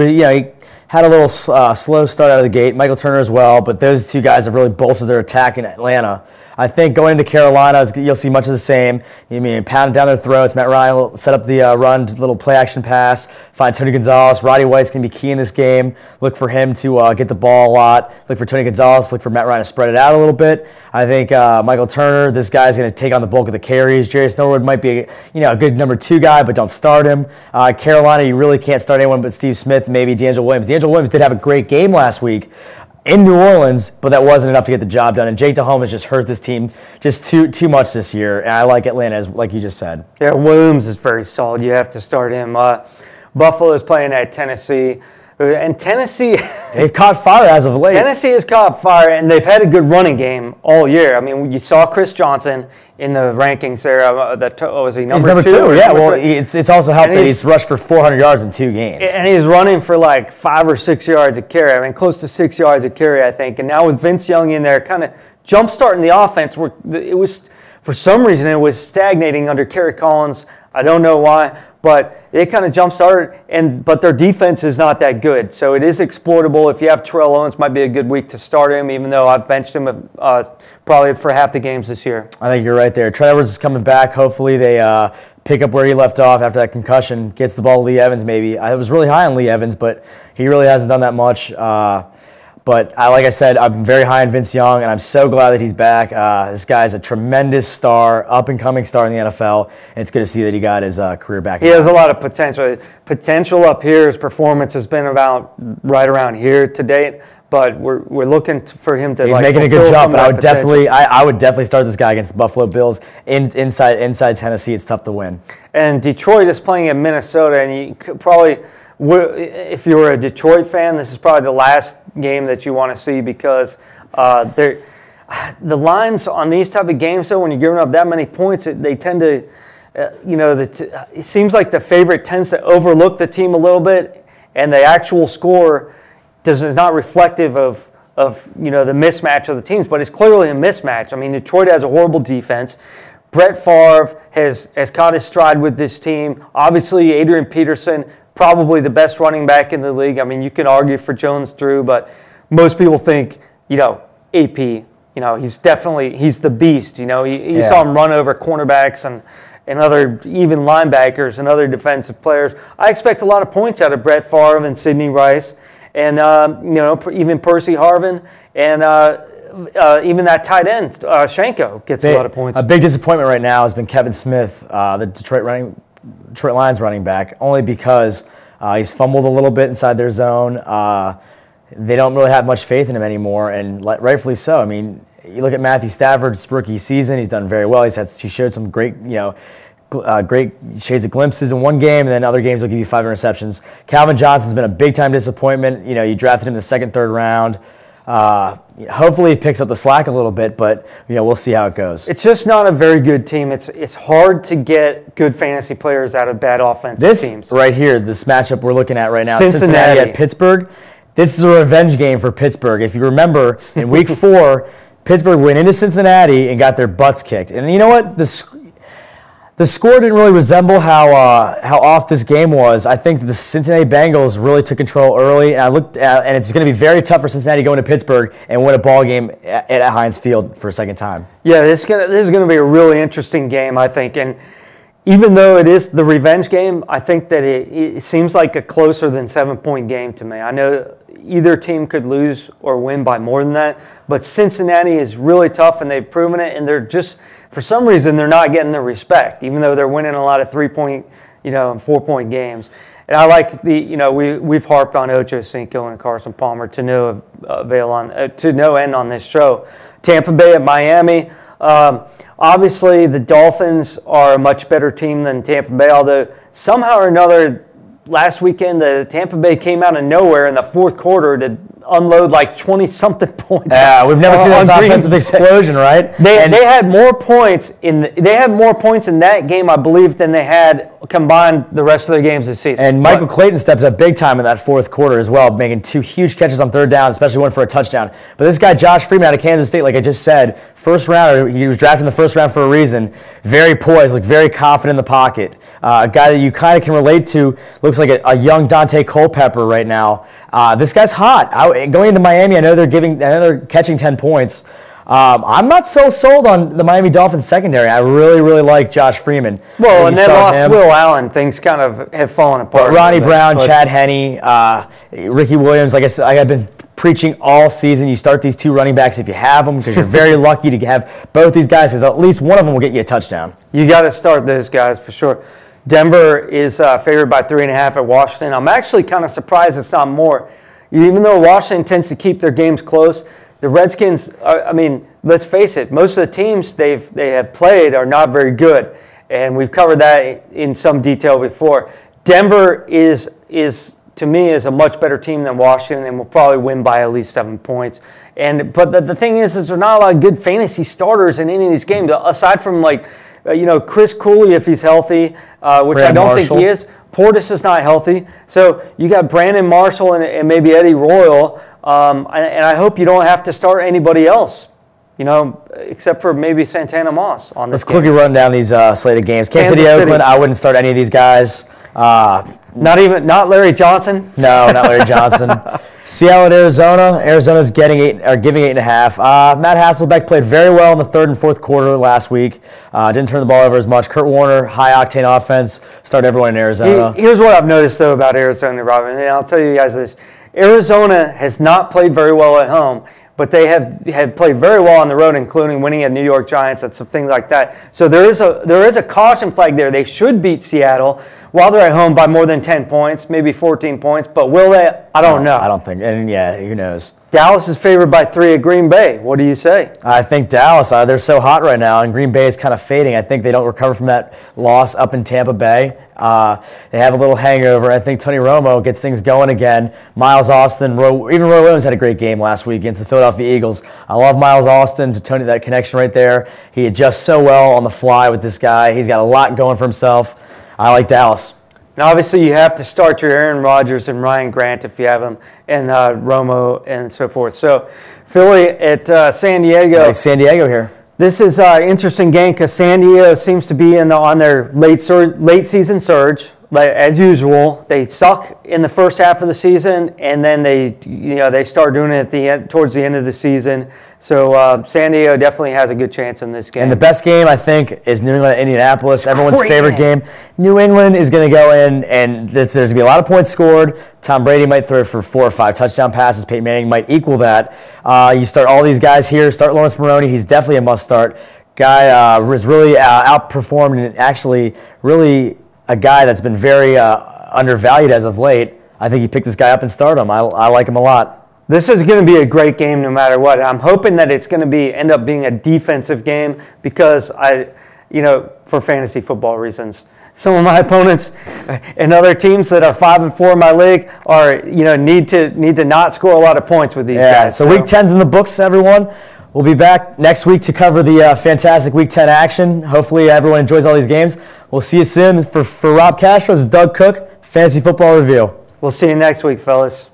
He had a little slow start out of the gate. Michael Turner as well, but those two guys have really bolstered their attack in Atlanta. I think going into Carolina, you'll see much of the same. Pound down their throats. Matt Ryan will set up the run, little play-action pass, find Tony Gonzalez. Roddy White's going to be key in this game. Look for him to get the ball a lot. Look for Tony Gonzalez. Look for Matt Ryan to spread it out a little bit. I think Michael Turner, this guy's going to take on the bulk of the carries. Jarius Norwood might be a good number 2 guy, but don't start him. Carolina, you really can't start anyone but Steve Smith, maybe D'Angelo Williams. D'Angelo Williams did have a great game last week in New Orleans, but that wasn't enough to get the job done. And Jake Delhomme has just hurt this team just too much this year. And I like Atlanta, as like you just said. Yeah, Williams is very solid. You have to start him. Buffalo is playing at Tennessee. And Tennessee... They've caught fire as of late. Tennessee has caught fire, and they've had a good running game all year. I mean, you saw Chris Johnson in the rankings there. Was he number 2? He's number 2, yeah. Well, it's also helped that he's rushed for 400 yards in 2 games. And he's running for like 5 or 6 yards a carry. I mean, close to 6 yards a carry, I think. And now with Vince Young in there, kind of jump-starting the offense, it was, for some reason, it was stagnating under Kerry Collins. I don't know why, but it kind of jump-started, but their defense is not that good. So it is exploitable. If you have Terrell Owens, might be a good week to start him, even though I've benched him probably for half the games this year. I think you're right there. Trent Edwards is coming back. Hopefully they pick up where he left off after that concussion, gets the ball to Lee Evans maybe. I was really high on Lee Evans, but he really hasn't done that much. But like I said, I'm very high on Vince Young, and I'm so glad that he's back. This guy's a tremendous star, up-and-coming star in the NFL, and it's good to see that he got his career back. He has a lot of potential. Potential up here. His performance has been about right around here to date, but we're looking for him to. He's making a good jump, but I would definitely start this guy against the Buffalo Bills inside Tennessee. It's tough to win. And Detroit is playing in Minnesota, and you could probably. If you're a Detroit fan, this is probably the last game that you want to see because the lines on these type of games, though, when you're giving up that many points, they tend to, it seems like the favorite tends to overlook the team a little bit, and the actual score is not reflective of the mismatch of the teams, but it's clearly a mismatch. I mean, Detroit has a horrible defense. Brett Favre has caught his stride with this team. Obviously, Adrian Peterson, probably the best running back in the league. I mean, you can argue for Jones-Drew, but most people think, AP, he's the beast. You saw him run over cornerbacks and other even linebackers and other defensive players. I expect a lot of points out of Brett Favre and Sidney Rice and, even Percy Harvin and even that tight end, Shanko, gets a lot of points. A big disappointment right now has been Kevin Smith, the Detroit Lions running back, only because he's fumbled a little bit inside their zone. They don't really have much faith in him anymore, and rightfully so. I mean, you look at Matthew Stafford's rookie season; he's done very well. He showed some great shades of glimpses in one game, and then other games will give you 5 interceptions. Calvin Johnson's been a big-time disappointment. You drafted him in the 2nd, 3rd round. Hopefully he picks up the slack a little bit, but we'll see how it goes. It's just not a very good team. It's hard to get good fantasy players out of bad offensive teams. This right here, this matchup we're looking at right now, Cincinnati at Pittsburgh. This is a revenge game for Pittsburgh. If you remember, in Week 4, Pittsburgh went into Cincinnati and got their butts kicked. And you know what? The score didn't really resemble how off this game was. I think the Cincinnati Bengals really took control early, and and it's going to be very tough for Cincinnati going to Pittsburgh and win a ball game at Heinz Field for a second time. Yeah, this is going to be a really interesting game, I think. And even though it is the revenge game, I think that it seems like a closer than 7-point game to me. I know either team could lose or win by more than that, but Cincinnati is really tough, and they've proven it, and they're just. For some reason, they're not getting the respect, even though they're winning a lot of 3-point, and 4-point games. And I like we've harped on Ocho Cinco and Carson Palmer to no end on this show. Tampa Bay at Miami. Obviously, the Dolphins are a much better team than Tampa Bay, although somehow or another, last weekend, the Tampa Bay came out of nowhere in the 4th quarter to unload like 20-something points. Yeah, we've never seen this offensive explosion, right? They had more points in that game, I believe, than they had combine the rest of their games this season. And Michael Clayton stepped up big time in that fourth quarter as well, making 2 huge catches on third down, especially one for a touchdown. But this guy, Josh Freeman out of Kansas State, like I just said, first rounder, he was drafted in the first round for a reason. Very poised, like very confident in the pocket. A guy that you kind of can relate to, looks like a young Dante Culpepper right now. This guy's hot. Going into Miami, I know they're catching 10 points. I'm not so sold on the Miami Dolphins secondary. I really, really like Josh Freeman. Well, and they lost Will Allen. Things kind of have fallen apart. But Ronnie Brown, Chad Henne, Ricky Williams, like I've been preaching all season, you start these 2 running backs if you have them, because you're very lucky to have both these guys, because at least one of them will get you a touchdown. You got to start those guys for sure. Denver is favored by 3.5 at Washington. I'm actually kind of surprised it's not more. Even though Washington tends to keep their games close, the Redskins, let's face it, most of the teams they have played are not very good, and we've covered that in some detail before. Denver is to me is a much better team than Washington, and will probably win by at least 7 points. But the thing is there's not a lot of good fantasy starters in any of these games aside from Chris Cooley if he's healthy, which I don't think he is. Portis is not healthy, so you got Brandon Marshall and maybe Eddie Royal. And I hope you don't have to start anybody else, except for maybe Santana Moss on this. Let's quickly run down these slated games. Kansas City, Oakland, I wouldn't start any of these guys. Not Larry Johnson? No, not Larry Johnson. Seattle and Arizona. Arizona's giving 8.5. Matt Hasselbeck played very well in the third and fourth quarter last week. Didn't turn the ball over as much. Kurt Warner, high-octane offense. Start everyone in Arizona. Here's what I've noticed, though, about Arizona, Robin, and I'll tell you guys this. Arizona has not played very well at home, but they have played very well on the road, including winning at New York Giants and some things like that. So there is a caution flag there. They should beat Seattle while they're at home by more than 10 points, maybe 14 points. But will they? I don't know. I don't think. And yeah, who knows? Dallas is favored by 3 at Green Bay. What do you say? I think Dallas, they're so hot right now, and Green Bay is kind of fading. I think they don't recover from that loss up in Tampa Bay. They have a little hangover. I think Tony Romo gets things going again. Miles Austin, even Roy Williams had a great game last week against the Philadelphia Eagles. I love Miles Austin to Tony, that connection right there. He adjusts so well on the fly with this guy. He's got a lot going for himself. I like Dallas. Now, obviously, you have to start your Aaron Rodgers and Ryan Grant if you have them, and Romo and so forth. So, Philly at San Diego. I like San Diego here. This is an interesting game because San Diego seems to be on their late season surge. As usual, they suck in the first half of the season, and then they start doing it towards the end of the season. So San Diego definitely has a good chance in this game. And the best game, I think, is New England at Indianapolis. Everyone's favorite game. New England is going to go in, and there's going to be a lot of points scored. Tom Brady might throw for 4 or 5 touchdown passes. Peyton Manning might equal that. You start all these guys here. Start Lawrence Maroney. He's definitely a must-start. Guy was really outperformed, and actually really a guy that's been very undervalued as of late. I think you pick this guy up and start him. I like him a lot. This is going to be a great game no matter what. I'm hoping that it's going to end up being a defensive game because for fantasy football reasons. Some of my opponents and other teams that are 5-4 in my league are need to not score a lot of points with these guys. So Week 10's in the books, everyone. We'll be back next week to cover the fantastic Week 10 action. Hopefully everyone enjoys all these games. We'll see you soon. For Rob Castro, this is Doug Cook, Fantasy Football Review. We'll see you next week, fellas.